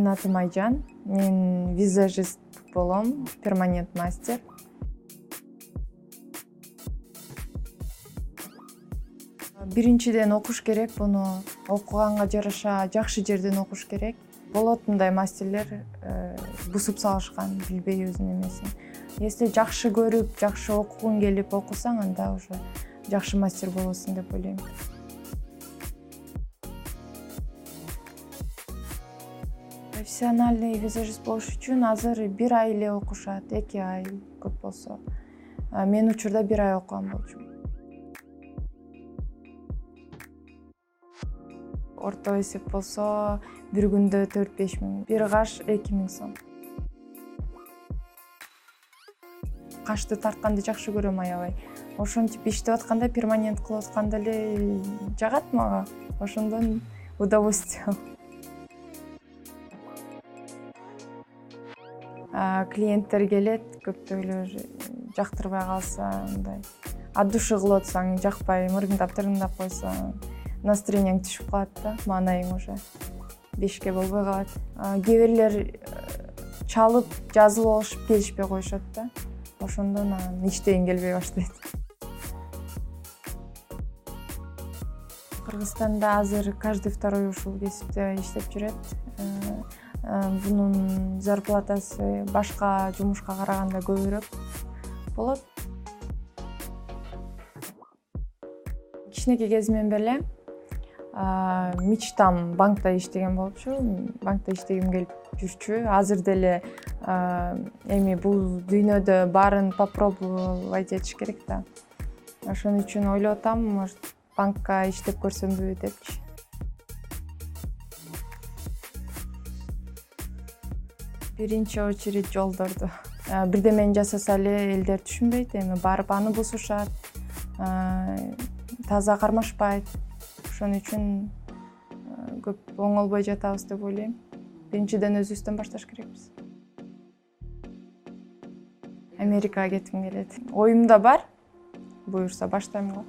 Менин атым Айжан. Мен визажист болом, перманент мастер. Биринчиден окуш керек, буну окуганга жараша жакшы жерден окуш керек. Болот мындай мастерлер бусуп салышкан, билбей өзүнүн эмесин. Если жакшы көрүп, жакшы окугуң келип окусаң, анда уже жакшы мастер болосуң деп ойлойм. Профессиональный визажист болуш үчүн азыр 1 ай эле окушат, 2 ай көп болсо. Мен учурда 1 ай окуган болчумун. Орто эсеп болсо, бир күндө 4-5 миң, бир каш 2 миң сом. Кашты тартканды жакшы көрөм, аябай. Ошентип иштеп атканда, перманент кылып атканда эле жагат мага. Ошондон удовольствие. Клиенттер келет, көптөгөлөр жактырбай калса, мындай от души кылып атсаң, жакпай, мырыңдап, тырыңдап койсоң, настроениең түшүп калат да, маанайың уже бешке болбой калат. Кээ бирлер чалып, жазылып алышып келишпей коюшат да. Ошондон иштегим келбей баштайт. Кыргызстанда азыр каждый второй ушул кесипте иштеп жүрөт. Бунун зарплатасы башка жумушка караганда көбүрөөк болот. Кичинекей кезимден беле мечтам банкта иштеген болчу. Банкта иштегим келип жүрчү. Азыр деле эми бул дүйнөдө баарын попробовать этиш керек да. Ошон үчүн ойлоп атам, может, банкка иштеп көрсөмбү депчи. Биринчи очередь жолдорду. Бирдемени жасаса эле элдер түшүнбөйт, эми барып аны бусушат, таза кармашпайт. Ошон үчүн көп оңолбой жатабыз деп ойлойм. Биринчиден өзүбүздөн башташ керекпиз. Америкага кетким келет. Оюмда бар, буюрса баштайм го.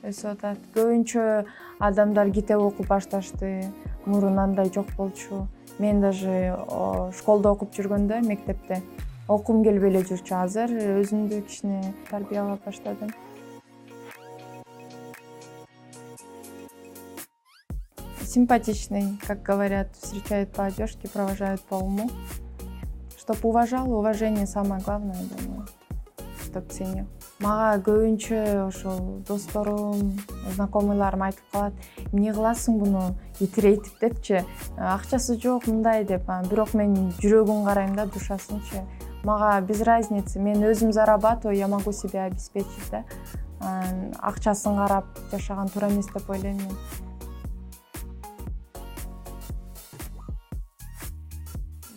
Өсүп атат. Көбүнчө адамдар китеп окуп башташты. Мурун андай жок болчу. Мен даже школда окуп жүргөндө, мектепте окугум келбей эле жүрчү. Азыр өзүмдү кичине тарбиялап баштадым. Симпатичный, как говорят, встречают по одежке, провожают по уму. Чтоб уважал, уважение самое главное, думаю, чтоб ценил. Мага көбүнчө ошол досторум, знакомыйларым айтып калат, эмне кыласың буну итирейтип депчи, акчасы жок мындай деп. Бирок мен жүрөгүн карайм да, душасынчы. Мага без разницы, мен өзүм зарабатываю, я могу себя обеспечить да. Акчасын карап жашаган туура эмес деп ойлойм мен.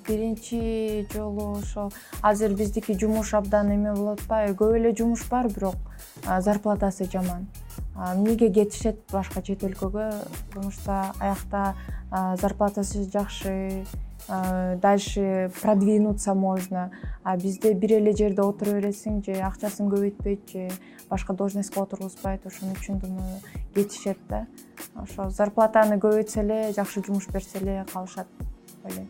Биринчи жолу ошол азыр биздики жумуш абдан эме болуп атпайбы? Көп эле жумуш бар, бирок зарплатасы жаман. Эмнеге кетишет башка чет өлкөгө? Потому что аякта зарплатасы жакшы, дальше продвинуться можно. А бизде бир эле жерде отура бересиң, же акчасын көбөйтпөйт, же башка должностько отургузбайт. Ошон үчүн думаю, кетишет да. Ошо зарплатаны көбөйтсө эле, жакшы жумуш берсе эле калышат деп ойлойм.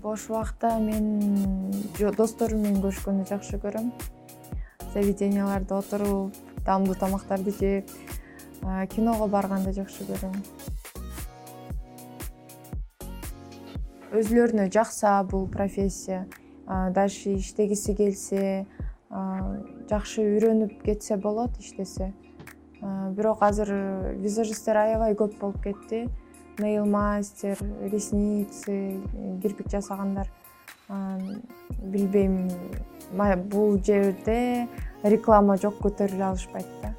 Бош убакта мен досторум менен көрүшкөндү жакшы көрөм. Заведенияларда отуруп, таамдуу тамактарды жеп, киного барганды жакшы көрөм. Өзүлөрүнө жакса бул профессия, дальше иштегиси келсе, жакшы үйрөнүп кетсе болот, иштесе. Бирок азыр визажисттер аябай көп болуп кетти. Нейл мастер, ресницы, кирпик жасагандар. Билбейм, бул жерде реклама жок, көтөрүлө алышпайт да.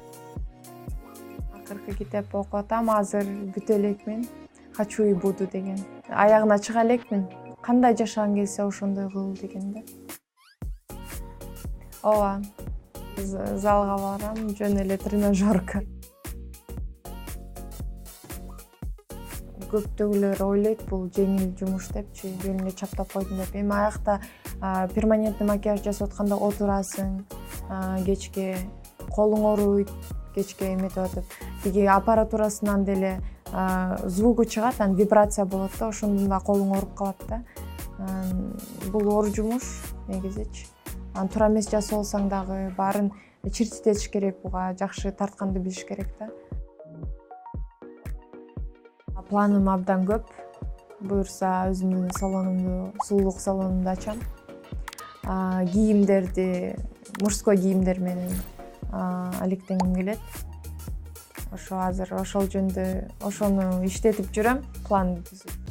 Акыркы китеп окуп атам, азыр бүтө элекмин. Хочу и буду деген. Аягына чыга элекмин. Кандай жашагың келсе ошондой кыл деген да. Ооба. Залга барам, жөн эле тренажерка. Көптөгөлөр ойлойт, бул жеңил жумуш депчи, жөн эле чаптап койдум деп. Эми аякта перманентный макияж жасап атканда отурасың, кечке колуң ооруйт, кечке эметип атып, тиги аппаратурасынан деле звугу чыгат, анан вибрация болот да, ошондон да колуң ооруп калат да. Бул оор жумуш негизичи. Анан туура эмес жасап алсаң дагы баарын чирчитеш керек, буга жакшы тартканды билиш керек да. Планым абдан көп. Буюрса өзүмдүн салонумду, сулуулук салонумду ачам. Кийимдерди, мужской кийимдер менен алектенгим келет. Ошо азыр ошол жөнүндө ошону иштетип жүрөм, план түзүп.